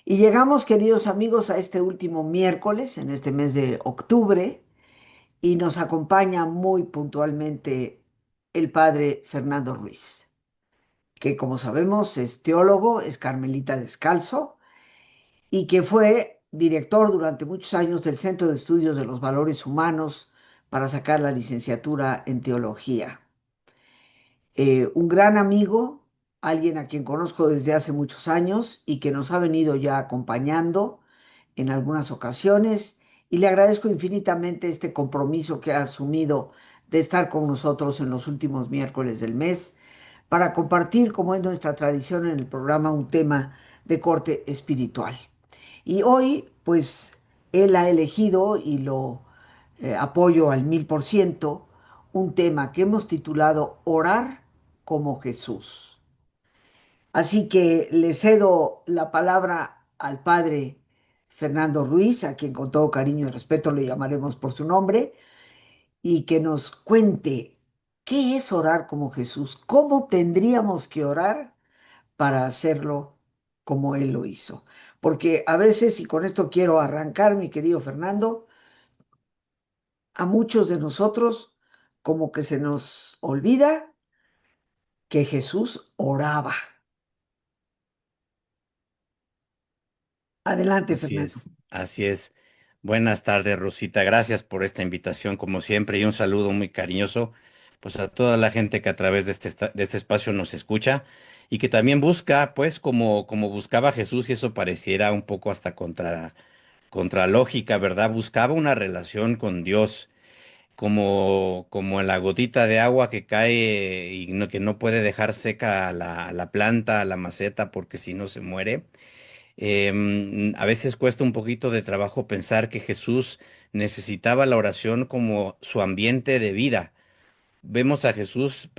Y llegamos, queridos amigos, a este último miércoles, en este mes de octubre, y nos acompaña muy puntualmente el padre Fernando Ruiz, que como sabemos es teólogo, es carmelita descalzo, y que fue director durante muchos años del Centro de Estudios de los Valores Humanos para sacar la licenciatura en teología. Un gran amigo, alguien a quien conozco desde hace muchos años y que nos ha venido ya acompañando en algunas ocasiones, y le agradezco infinitamente este compromiso que ha asumido de estar con nosotros en los últimos miércoles del mes para compartir, como es nuestra tradición en el programa, un tema de corte espiritual. Y hoy, pues, él ha elegido, y lo apoyo al 1000%, un tema que hemos titulado Orar como Jesús. Así que le cedo la palabra al padre Fernando Ruiz, a quien con todo cariño y respeto le llamaremos por su nombre, y que nos cuente qué es orar como Jesús, cómo tendríamos que orar para hacerlo como Él lo hizo. Porque a veces, y con esto quiero arrancar, mi querido Fernando, a muchos de nosotros como que se nos olvida que Jesús oraba. Adelante, Así Fernando. es, así es. Buenas tardes, Rosita. Gracias por esta invitación, como siempre, y un saludo muy cariñoso, pues a toda la gente que a través de de este espacio nos escucha y que también busca, pues, como buscaba Jesús, y eso pareciera un poco hasta contra lógica, ¿verdad? Buscaba una relación con Dios, como la gotita de agua que cae y que no puede dejar seca la planta, la maceta, porque si no se muere. A veces cuesta un poquito de trabajo pensar que Jesús necesitaba la oración como su ambiente de vida. Vemos a Jesús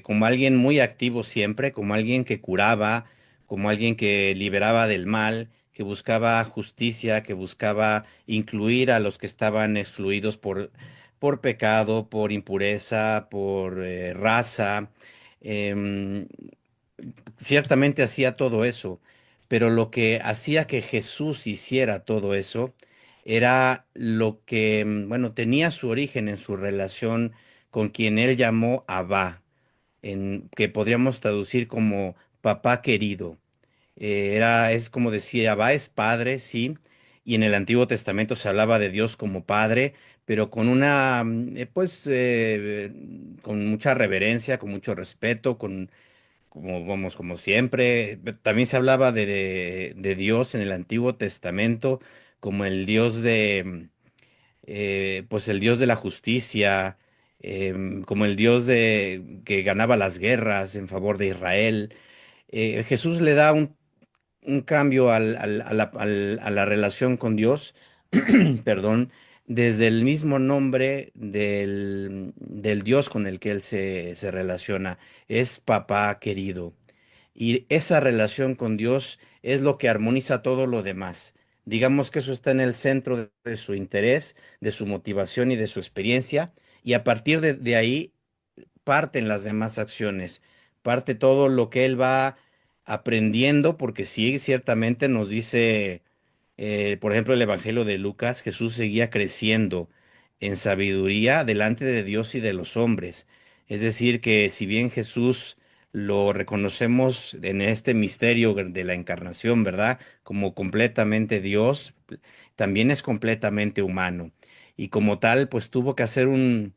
como alguien muy activo siempre, como alguien que curaba, como alguien que liberaba del mal, que buscaba justicia, que buscaba incluir a los que estaban excluidos por pecado, por impureza, por raza. Em, Ciertamente hacía todo eso, pero lo que hacía que Jesús hiciera todo eso era lo que, bueno, tenía su origen en su relación con quien él llamó Abba, que podríamos traducir como papá querido. Es como decía, Abba es padre, sí, y en el Antiguo Testamento se hablaba de Dios como padre, pero con con mucha reverencia, con mucho respeto, como siempre. También se hablaba de Dios en el Antiguo Testamento como el Dios pues el Dios de la justicia, como el Dios que ganaba las guerras en favor de Israel. Jesús le da un cambio a la relación con Dios, perdón, desde el mismo nombre del Dios con el que él se relaciona. Es papá querido. Y esa relación con Dios es lo que armoniza todo lo demás. Digamos que eso está en el centro de su interés, de su motivación y de su experiencia. Y a partir de ahí parten las demás acciones, parte todo lo que él va aprendiendo, porque sí, ciertamente nos dice, por ejemplo, el Evangelio de Lucas, Jesús seguía creciendo en sabiduría delante de Dios y de los hombres. Es decir, que si bien Jesús lo reconocemos en este misterio de la encarnación, ¿verdad? Como completamente Dios, también es completamente humano. Y como tal, pues tuvo que hacer un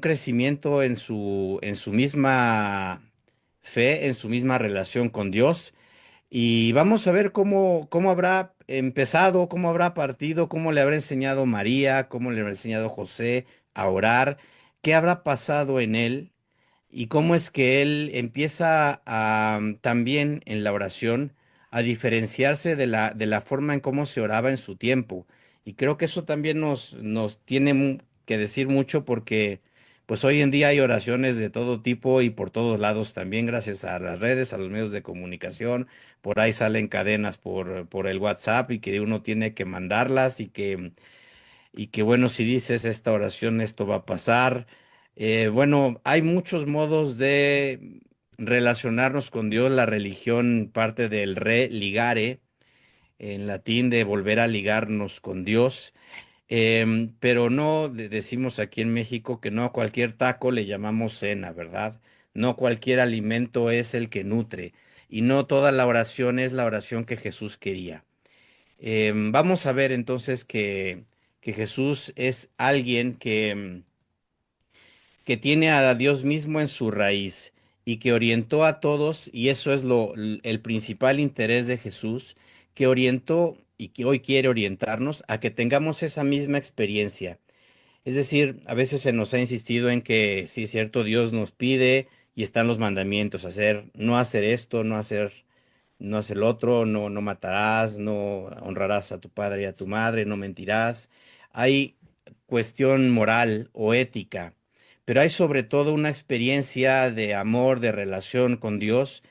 crecimiento en su misma fe, en su misma relación con Dios. Y vamos a ver cómo habrá empezado, cómo habrá partido, cómo le habrá enseñado María, cómo le habrá enseñado José a orar, qué habrá pasado en él y cómo es que él empieza también en la oración a diferenciarse de de la forma en cómo se oraba en su tiempo. Y creo que eso también nos tiene que decir mucho porque pues hoy en día hay oraciones de todo tipo y por todos lados también gracias a las redes, a los medios de comunicación. Por ahí salen cadenas por el WhatsApp y que uno tiene que mandarlas y que bueno, si dices esta oración, esto va a pasar. Bueno, hay muchos modos de relacionarnos con Dios. La religión parte del religare, en latín de volver a ligarnos con Dios. Pero no decimos aquí en México que no a cualquier taco le llamamos cena, ¿verdad? No cualquier alimento es el que nutre y no toda la oración es la oración que Jesús quería. Vamos a ver entonces que Jesús es alguien que tiene a Dios mismo en su raíz y que orientó a todos, y eso es el principal interés de Jesús, que orientó y que hoy quiere orientarnos a que tengamos esa misma experiencia. Es decir, a veces se nos ha insistido en que, sí, cierto, Dios nos pide y están los mandamientos, no hacer esto, no hacer el otro, no matarás, no honrarás a tu padre y a tu madre, no mentirás. Hay cuestión moral o ética, pero hay sobre todo una experiencia de amor, de relación con Dios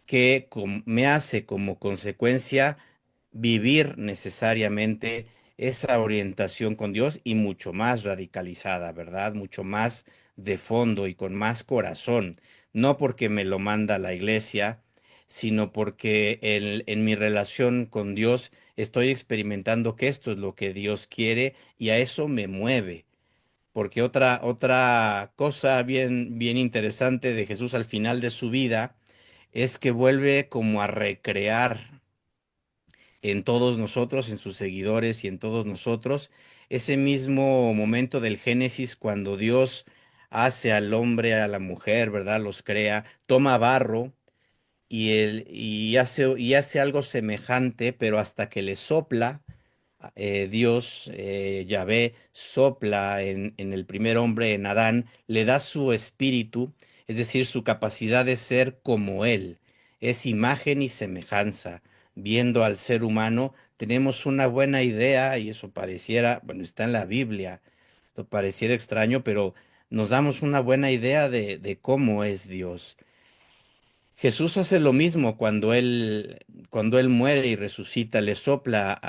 que me hace como consecuencia vivir necesariamente esa orientación con Dios y mucho más radicalizada, ¿verdad? Mucho más de fondo y con más corazón, no porque me lo manda la iglesia, sino porque en mi relación con Dios estoy experimentando que esto es lo que Dios quiere y a eso me mueve. Porque otra cosa bien interesante de Jesús al final de su vida es que vuelve como a recrear en todos nosotros, en sus seguidores y en todos nosotros, ese mismo momento del Génesis cuando Dios hace al hombre, a la mujer, ¿verdad? Los crea, toma barro y hace algo semejante, pero hasta que le sopla Dios, Yahvé, sopla en el primer hombre, en Adán, le da su espíritu, es decir, su capacidad de ser como Él. Es imagen y semejanza. Viendo al ser humano, tenemos una buena idea, y eso pareciera, bueno, está en la Biblia, esto pareciera extraño, pero nos damos una buena idea de cómo es Dios. Jesús hace lo mismo cuando él muere y resucita, le sopla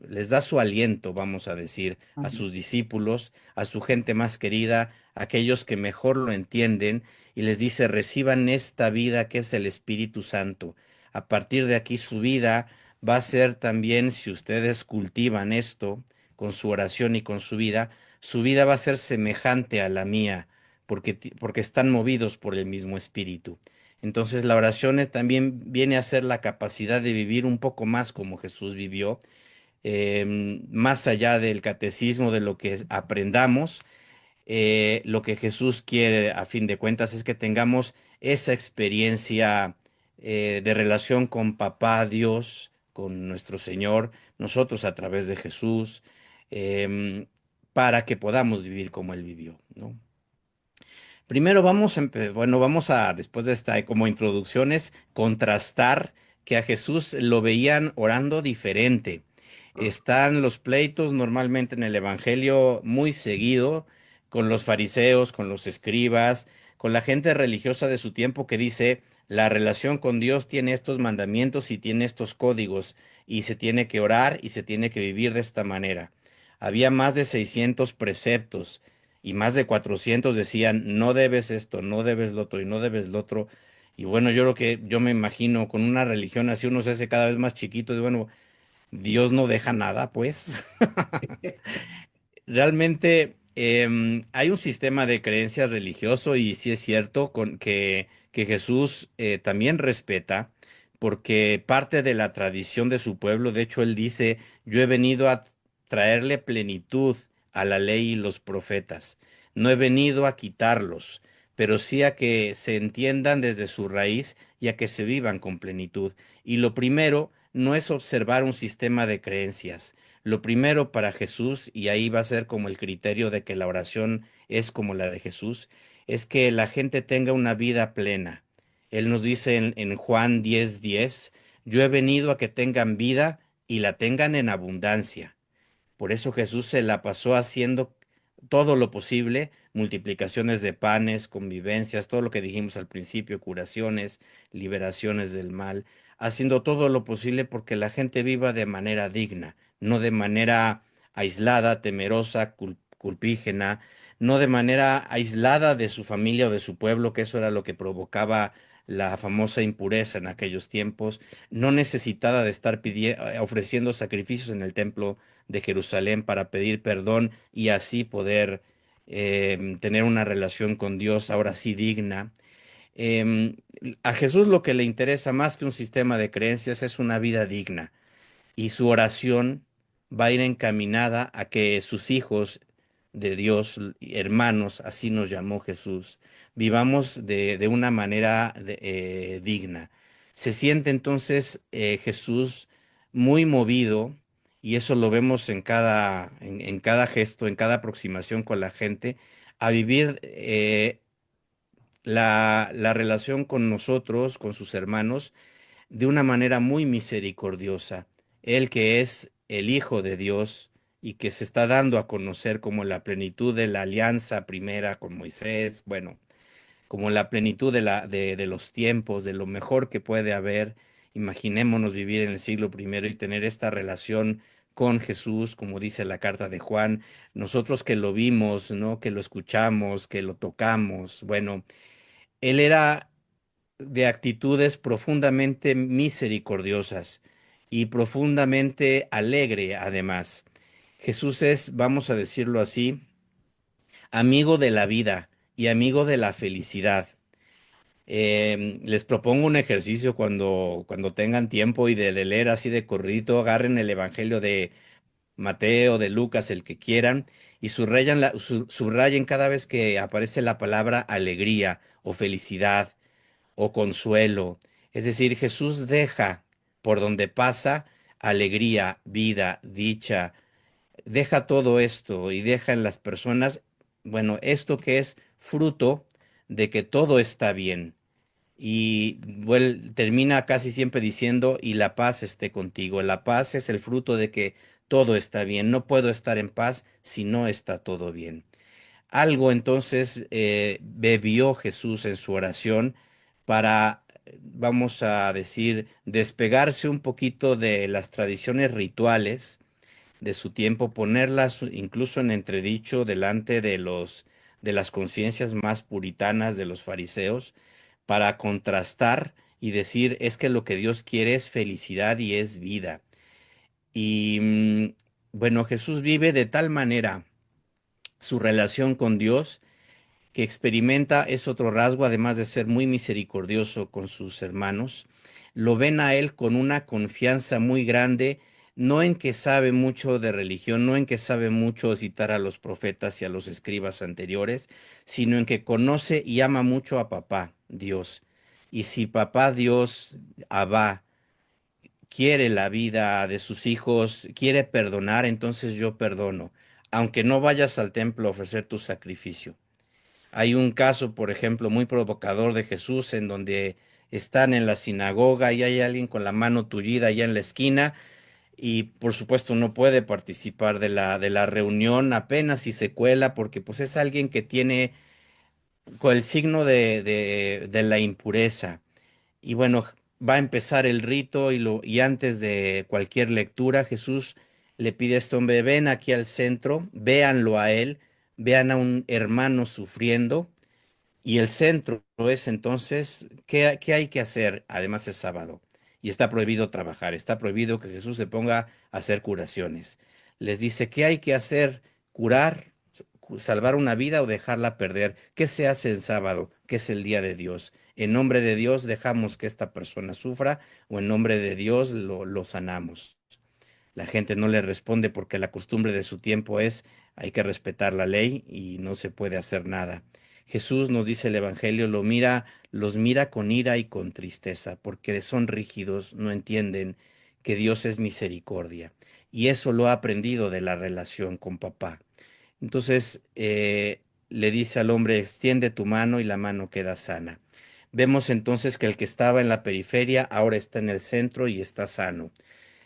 les da su aliento, vamos a decir, a Ujú. sus discípulos, a su gente más querida, a aquellos que mejor lo entienden, y les dice, reciban esta vida que es el Espíritu Santo. A partir de aquí su vida va a ser también, si ustedes cultivan esto con su oración y con su vida va a ser semejante a la mía porque están movidos por el mismo espíritu. Entonces la oración también viene a ser la capacidad de vivir un poco más como Jesús vivió, más allá del catecismo, de lo que aprendamos. Lo que Jesús quiere, a fin de cuentas, es que tengamos esa experiencia de relación con Papá Dios, con nuestro Señor, nosotros a través de Jesús, em, para que podamos vivir como Él vivió, ¿no? Primero vamos a, después de esta como introducciones, contrastar que a Jesús lo veían orando diferente. Están los pleitos normalmente en el Evangelio muy seguido con los fariseos, con los escribas, con la gente religiosa de su tiempo que dice, la relación con Dios tiene estos mandamientos y tiene estos códigos y se tiene que orar y se tiene que vivir de esta manera. Había más de 600 preceptos y más de 400 decían, no debes esto, no debes lo otro y no debes lo otro. Y bueno, yo creo que yo me imagino con una religión así uno se hace cada vez más chiquito y bueno, Dios no deja nada, pues. Realmente hay un sistema de creencias religioso y sí es cierto que Jesús también respeta, porque parte de la tradición de su pueblo, de hecho él dice, yo he venido a traerle plenitud a la ley y los profetas, no he venido a quitarlos, pero sí a que se entiendan desde su raíz y a que se vivan con plenitud. Y lo primero no es observar un sistema de creencias. Lo primero para Jesús, y ahí va a ser como el criterio de que la oración es como la de Jesús, es que la gente tenga una vida plena. Él nos dice en Juan 10:10, yo he venido a que tengan vida y la tengan en abundancia. Por eso Jesús se la pasó haciendo todo lo posible, multiplicaciones de panes, convivencias, todo lo que dijimos al principio, curaciones, liberaciones del mal, haciendo todo lo posible porque la gente viva de manera digna, no de manera aislada, temerosa, culpígena, no de manera aislada de su familia o de su pueblo, que eso era lo que provocaba la famosa impureza en aquellos tiempos, no necesitada de estar ofreciendo sacrificios en el templo de Jerusalén para pedir perdón y así poder tener una relación con Dios ahora sí digna. Em, a Jesús lo que le interesa más que un sistema de creencias es una vida digna y su oración va a ir encaminada a que sus hijos de Dios, hermanos, así nos llamó Jesús, vivamos de una manera digna. Se siente entonces Jesús muy movido, y eso lo vemos en cada gesto, en cada aproximación con la gente, a vivir la relación con nosotros, con sus hermanos, de una manera muy misericordiosa. Él que es el Hijo de Dios y que se está dando a conocer como la plenitud de la alianza primera con Moisés, bueno, como la plenitud de los tiempos, de lo mejor que puede haber. Imaginémonos vivir en el siglo primero y tener esta relación con Jesús, como dice la carta de Juan, nosotros que lo vimos, ¿no? Que lo escuchamos, que lo tocamos. Bueno, él era de actitudes profundamente misericordiosas y profundamente alegre además. Jesús es, vamos a decirlo así, amigo de la vida y amigo de la felicidad. Les propongo un ejercicio cuando tengan tiempo y de leer así de corridito, agarren el Evangelio de Mateo, de Lucas, el que quieran, y subrayen cada vez que aparece la palabra alegría o felicidad o consuelo. Es decir, Jesús deja por donde pasa alegría, vida, dicha, deja todo esto y deja en las personas, bueno, esto que es fruto de que todo está bien. Y termina casi siempre diciendo, y la paz esté contigo. La paz es el fruto de que todo está bien. No puedo estar en paz si no está todo bien. Algo entonces bebió Jesús en su oración para, vamos a decir, despegarse un poquito de las tradiciones rituales de su tiempo, ponerlas incluso en entredicho delante de las conciencias más puritanas de los fariseos, para contrastar y decir, es que lo que Dios quiere es felicidad y es vida. Y bueno, Jesús vive de tal manera su relación con Dios que experimenta, es otro rasgo, además de ser muy misericordioso con sus hermanos, lo ven a él con una confianza muy grande, no en que sabe mucho de religión, no en que sabe mucho citar a los profetas y a los escribas anteriores, sino en que conoce y ama mucho a papá, Dios. Y si papá Dios, Abba, quiere la vida de sus hijos, quiere perdonar, entonces yo perdono, aunque no vayas al templo a ofrecer tu sacrificio. Hay un caso, por ejemplo, muy provocador de Jesús en donde están en la sinagoga y hay alguien con la mano tullida allá en la esquina y por supuesto no puede participar de la reunión apenas si se cuela porque pues es alguien que tiene con el signo de la impureza. Y bueno, va a empezar el rito y antes de cualquier lectura, Jesús le pide a este hombre, ven aquí al centro, véanlo a él, vean a un hermano sufriendo. Y el centro es entonces, qué hay que hacer? Además es sábado y está prohibido trabajar, está prohibido que Jesús se ponga a hacer curaciones. Les dice, ¿qué hay que hacer? Curar, salvar una vida o dejarla perder. ¿Qué se hace en sábado? Que es el día de Dios. En nombre de Dios dejamos que esta persona sufra o en nombre de Dios lo sanamos. La gente no le responde porque la costumbre de su tiempo es hay que respetar la ley y no se puede hacer nada. Jesús nos dice el Evangelio, los mira con ira y con tristeza, porque son rígidos, no entienden que Dios es misericordia. Y eso lo ha aprendido de la relación con papá. Entonces le dice al hombre, extiende tu mano y la mano queda sana. Vemos entonces que el que estaba en la periferia ahora está en el centro y está sano.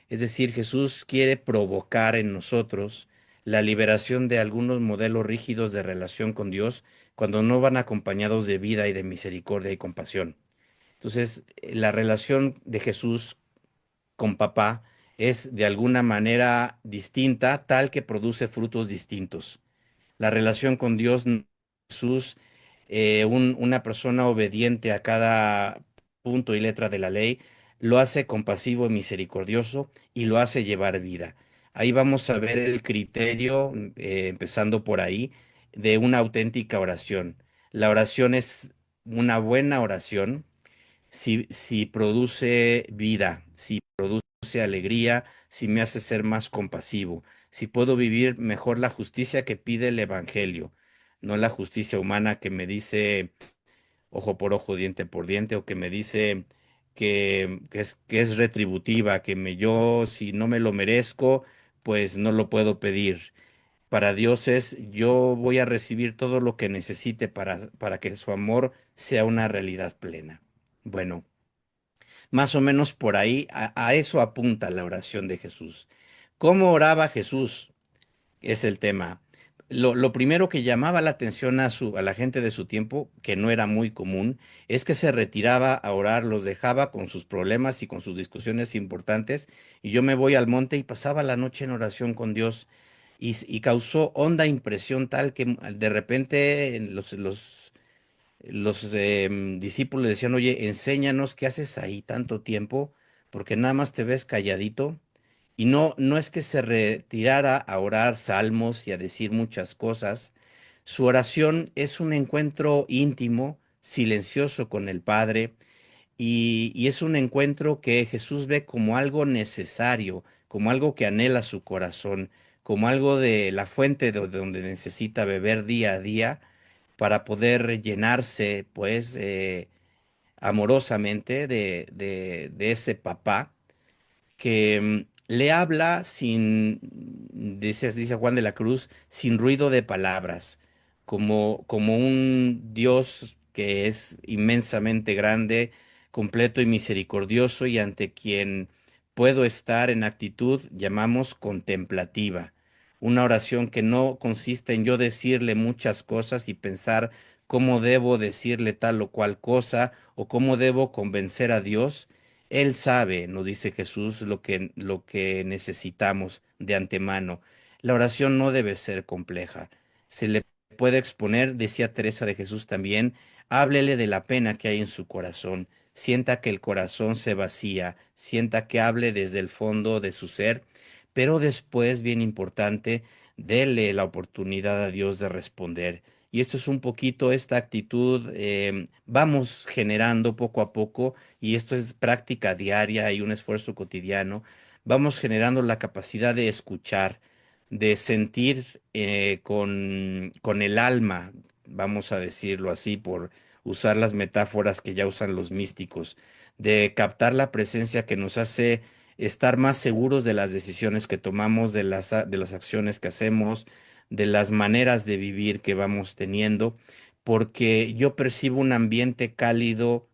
Es decir, Jesús quiere provocar en nosotros la liberación de algunos modelos rígidos de relación con Dios cuando no van acompañados de vida y de misericordia y compasión. Entonces, la relación de Jesús con papá es de alguna manera distinta, tal que produce frutos distintos. La relación con Dios, Jesús, una persona obediente a cada punto y letra de la ley, lo hace compasivo y misericordioso y lo hace llevar vida. Ahí vamos a ver el criterio, empezando por ahí, de una auténtica oración. La oración es una buena oración si produce vida, si produce alegría, si me hace ser más compasivo, si puedo vivir mejor la justicia que pide el Evangelio, no la justicia humana que me dice ojo por ojo, diente por diente, o que me dice que es retributiva, yo si no me lo merezco, pues no lo puedo pedir. Para Dios es, yo voy a recibir todo lo que necesite para que su amor sea una realidad plena. Bueno, más o menos por ahí, a eso apunta la oración de Jesús. ¿Cómo oraba Jesús? Es el tema. Lo primero que llamaba la atención a la gente de su tiempo, que no era muy común, es que se retiraba a orar, los dejaba con sus problemas y con sus discusiones importantes, y yo me voy al monte y pasaba la noche en oración con Dios, y causó honda impresión tal que de repente los discípulos le decían, oye, enséñanos qué haces ahí tanto tiempo, porque nada más te ves calladito. Y no es que se retirara a orar salmos y a decir muchas cosas. Su oración es un encuentro íntimo, silencioso con el Padre, y es un encuentro que Jesús ve como algo necesario, como algo que anhela su corazón, como algo de la fuente de donde necesita beber día a día para poder llenarse, pues, amorosamente de ese papá que le habla dice Juan de la Cruz, sin ruido de palabras, como un Dios que es inmensamente grande, completo y misericordioso y ante quien puedo estar en actitud, llamamos contemplativa. Una oración que no consiste en yo decirle muchas cosas y pensar cómo debo decirle tal o cual cosa o cómo debo convencer a Dios. Él sabe, nos dice Jesús, lo que necesitamos de antemano. La oración no debe ser compleja. Se le puede exponer, decía Teresa de Jesús también, háblele de la pena que hay en su corazón. Sienta que el corazón se vacía, sienta que hable desde el fondo de su ser, pero después, bien importante, dele la oportunidad a Dios de responder. Y esto es un poquito esta actitud, vamos generando poco a poco y esto es práctica diaria y un esfuerzo cotidiano, vamos generando la capacidad de escuchar, de sentir con el alma, vamos a decirlo así, por usar las metáforas que ya usan los místicos, de captar la presencia que nos hace estar más seguros de las decisiones que tomamos, de las acciones que hacemos, de las maneras de vivir que vamos teniendo porque yo percibo un ambiente cálido,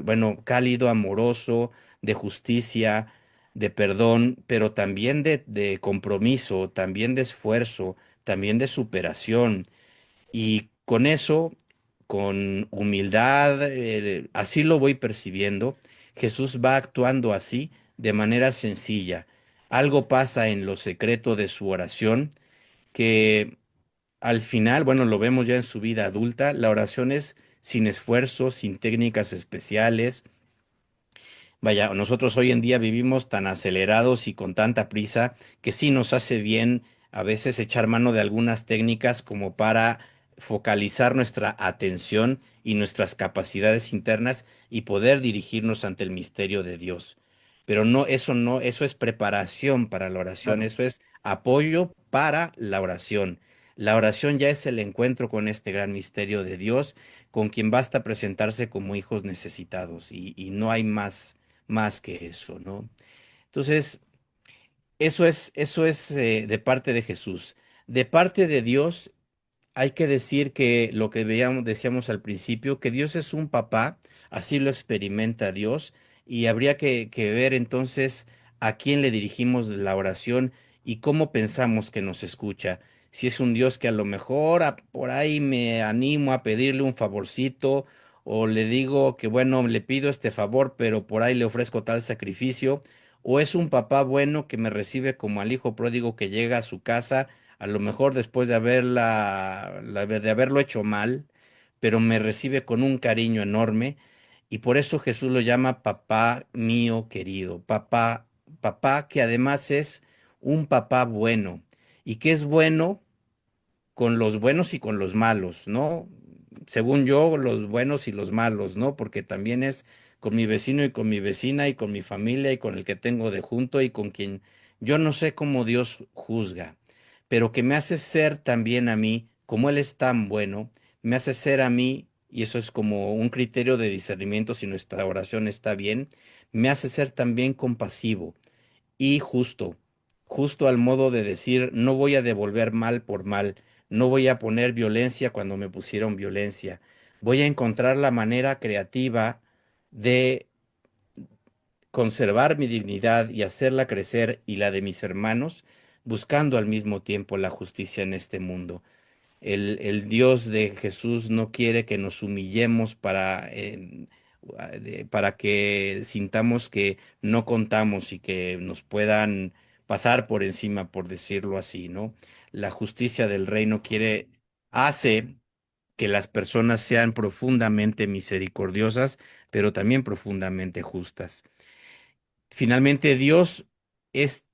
bueno, cálido, amoroso, de justicia, de perdón, pero también de compromiso, también de esfuerzo, también de superación. Y con eso, con humildad, así lo voy percibiendo. Jesús va actuando así, de manera sencilla. Algo pasa en lo secreto de su oración que al final, bueno, lo vemos ya en su vida adulta, la oración es sin esfuerzo, sin técnicas especiales. Vaya, nosotros hoy en día vivimos tan acelerados y con tanta prisa que sí nos hace bien a veces echar mano de algunas técnicas como para focalizar nuestra atención y nuestras capacidades internas y poder dirigirnos ante el misterio de Dios. Pero no, eso es preparación para la oración, Claro. eso es apoyo para la oración. La oración ya es el encuentro con este gran misterio de Dios, con quien basta presentarse como hijos necesitados y no hay más que eso, ¿no? Entonces, eso es de parte de Jesús. De parte de Dios, hay que decir que lo que decíamos al principio, que Dios es un papá, así lo experimenta Dios, y habría que ver entonces a quién le dirigimos la oración y cómo pensamos que nos escucha. Si es un Dios que a lo mejor por ahí me animo a pedirle un favorcito, o le digo que bueno, le pido este favor, pero por ahí le ofrezco tal sacrificio, o es un papá bueno que me recibe como al hijo pródigo que llega a su casa a lo mejor después de haberlo hecho mal, pero me recibe con un cariño enorme Y por eso Jesús lo llama papá mío querido, papá, papá que además es un papá bueno y que es bueno con los buenos y con los malos, ¿no? Según yo, los buenos y los malos, ¿no? Porque también es con mi vecino y con mi vecina y con mi familia y con el que tengo de junto y con quien yo no sé cómo Dios juzga, pero que me hace ser también a mí, como Él es tan bueno, me hace ser a mí, y eso es como un criterio de discernimiento si nuestra oración está bien, me hace ser también compasivo y justo, justo al modo de decir, no voy a devolver mal por mal, no voy a poner violencia cuando me pusieron violencia, voy a encontrar la manera creativa de conservar mi dignidad y hacerla crecer y la de mis hermanos, buscando al mismo tiempo la justicia en este mundo. El Dios de Jesús no quiere que nos humillemos para que sintamos que no contamos y que nos puedan pasar por encima, por decirlo así, ¿no? La justicia del reino hace que las personas sean profundamente misericordiosas, pero también profundamente justas. Finalmente, Dios es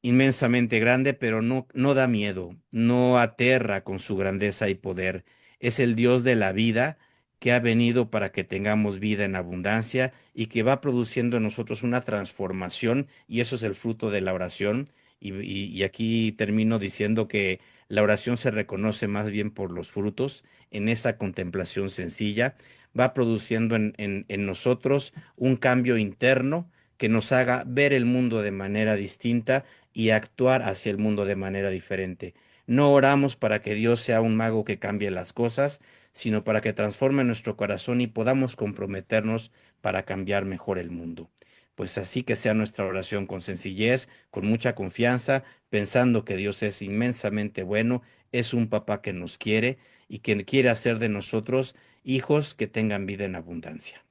inmensamente grande, pero no da miedo, no aterra con su grandeza y poder. Es el Dios de la vida que ha venido para que tengamos vida en abundancia y que va produciendo en nosotros una transformación, y eso es el fruto de la oración. Y aquí termino diciendo que la oración se reconoce más bien por los frutos, en esa contemplación sencilla, va produciendo en nosotros un cambio interno que nos haga ver el mundo de manera distinta y actuar hacia el mundo de manera diferente. No oramos para que Dios sea un mago que cambie las cosas, sino para que transforme nuestro corazón y podamos comprometernos para cambiar mejor el mundo. Pues así que sea nuestra oración con sencillez, con mucha confianza, pensando que Dios es inmensamente bueno, es un papá que nos quiere y que quiere hacer de nosotros hijos que tengan vida en abundancia.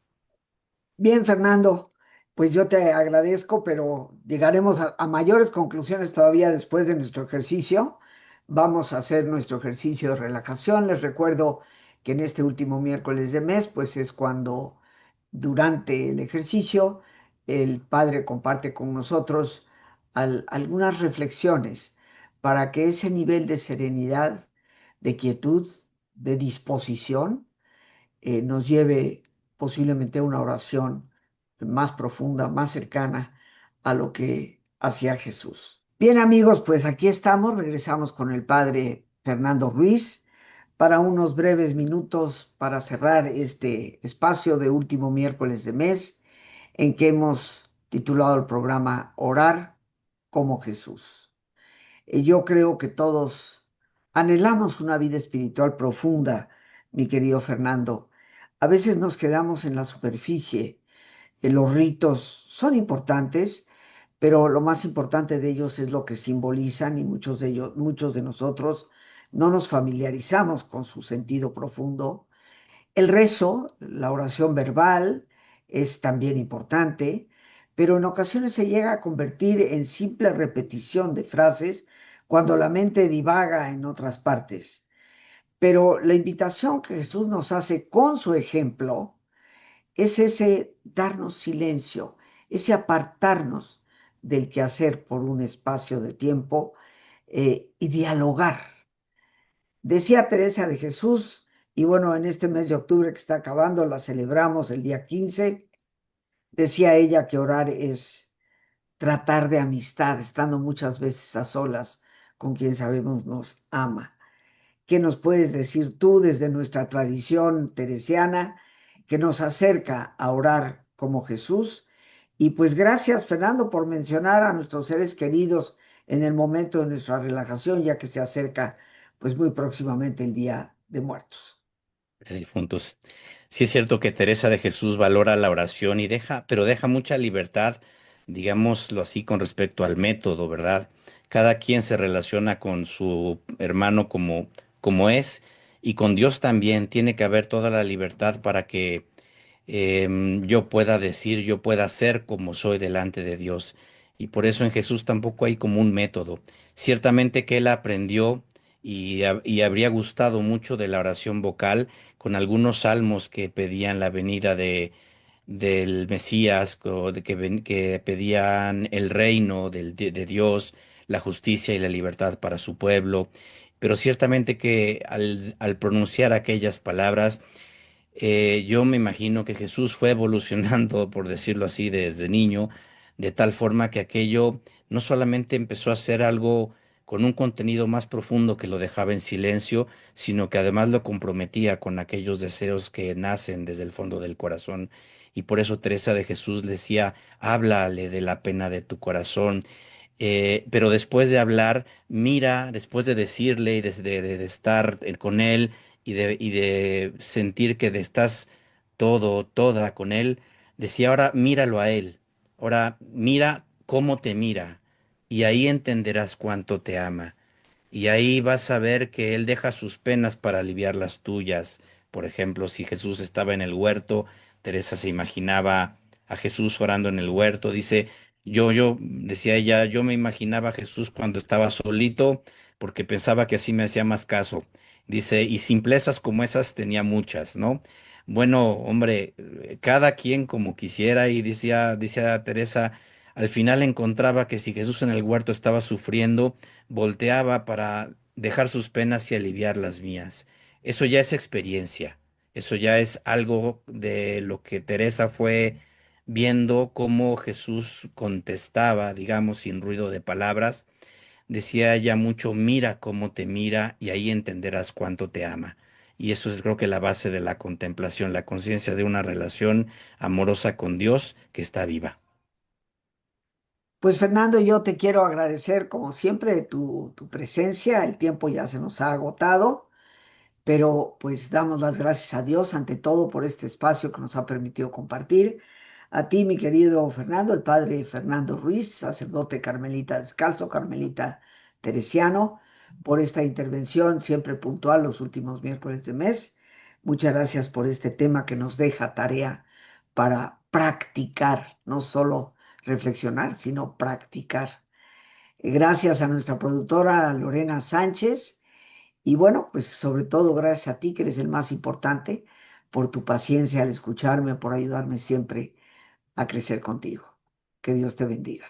Bien, Fernando, pues yo te agradezco, pero llegaremos a mayores conclusiones todavía después de nuestro ejercicio. Vamos a hacer nuestro ejercicio de relajación. Les recuerdo que en este último miércoles de mes, pues es cuando durante el ejercicio el Padre comparte con nosotros algunas reflexiones para que ese nivel de serenidad, de quietud, de disposición, nos lleve posiblemente a una oración más profunda, más cercana a lo que hacía Jesús. Bien amigos, pues aquí estamos, regresamos con el Padre Fernando Ruiz para unos breves minutos para cerrar este espacio de último miércoles de mes en que hemos titulado el programa Orar como Jesús. Yo creo que todos anhelamos una vida espiritual profunda, mi querido Fernando. A veces nos quedamos en la superficie. Los ritos son importantes, pero lo más importante de ellos es lo que simbolizan y muchos de nosotros no nos familiarizamos con su sentido profundo. El rezo, la oración verbal, es también importante, pero en ocasiones se llega a convertir en simple repetición de frases cuando la mente divaga en otras partes. Pero la invitación que Jesús nos hace con su ejemplo es ese darnos silencio, ese apartarnos del quehacer por un espacio de tiempo y dialogar. Decía Teresa de Jesús, y bueno, en este mes de octubre que está acabando, la celebramos el día 15, decía ella que orar es tratar de amistad, estando muchas veces a solas con quien sabemos nos ama. ¿Qué nos puedes decir tú desde nuestra tradición teresiana que nos acerca a orar como Jesús? Y pues gracias, Fernando, por mencionar a nuestros seres queridos en el momento de nuestra relajación, ya que se acerca pues muy próximamente el Día de Muertos. Difuntos. Sí es cierto que Teresa de Jesús valora la oración y pero deja mucha libertad, digámoslo así, con respecto al método, ¿verdad? Cada quien se relaciona con su hermano como es, y con Dios también tiene que haber toda la libertad para que yo pueda decir, yo pueda ser como soy delante de Dios. Y por eso en Jesús tampoco hay como un método. Ciertamente que él aprendió y habría gustado mucho de la oración vocal con algunos salmos que pedían la venida del Mesías, o de que pedían el reino de Dios, la justicia y la libertad para su pueblo. Pero ciertamente que al pronunciar aquellas palabras, yo me imagino que Jesús fue evolucionando, por decirlo así, desde niño, de tal forma que aquello no solamente empezó a ser algo con un contenido más profundo que lo dejaba en silencio, sino que además lo comprometía con aquellos deseos que nacen desde el fondo del corazón. Y por eso Teresa de Jesús le decía, háblale de la pena de tu corazón. Pero después de hablar, mira, después de decirle y de estar con él, y de sentir que estás toda con él, decía, ahora míralo a él, ahora mira cómo te mira, y ahí entenderás cuánto te ama. Y ahí vas a ver que Él deja sus penas para aliviar las tuyas. Por ejemplo, si Jesús estaba en el huerto, Teresa se imaginaba a Jesús orando en el huerto. Dice, decía ella, yo me imaginaba a Jesús cuando estaba solito porque pensaba que así me hacía más caso. Dice, y simplezas como esas tenía muchas, ¿no? Bueno, hombre, cada quien como quisiera, y decía Teresa, al final encontraba que si Jesús en el huerto estaba sufriendo, volteaba para dejar sus penas y aliviar las mías. Eso ya es experiencia, eso ya es algo de lo que Teresa fue viendo cómo Jesús contestaba, digamos, sin ruido de palabras. Decía ella mucho, mira cómo te mira y ahí entenderás cuánto te ama. Y eso es creo que la base de la contemplación, la conciencia de una relación amorosa con Dios que está viva. Pues Fernando, yo te quiero agradecer como siempre tu presencia. El tiempo ya se nos ha agotado, pero pues damos las gracias a Dios ante todo por este espacio que nos ha permitido compartir. A ti, mi querido Fernando, el padre Fernando Ruiz, sacerdote carmelita descalzo, carmelita teresiano, por esta intervención siempre puntual los últimos miércoles de mes. Muchas gracias por este tema que nos deja tarea para practicar, no solo reflexionar, sino practicar. Gracias a nuestra productora Lorena Sánchez y bueno, pues sobre todo gracias a ti, que eres el más importante, por tu paciencia al escucharme, por ayudarme siempre a crecer contigo. Que Dios te bendiga.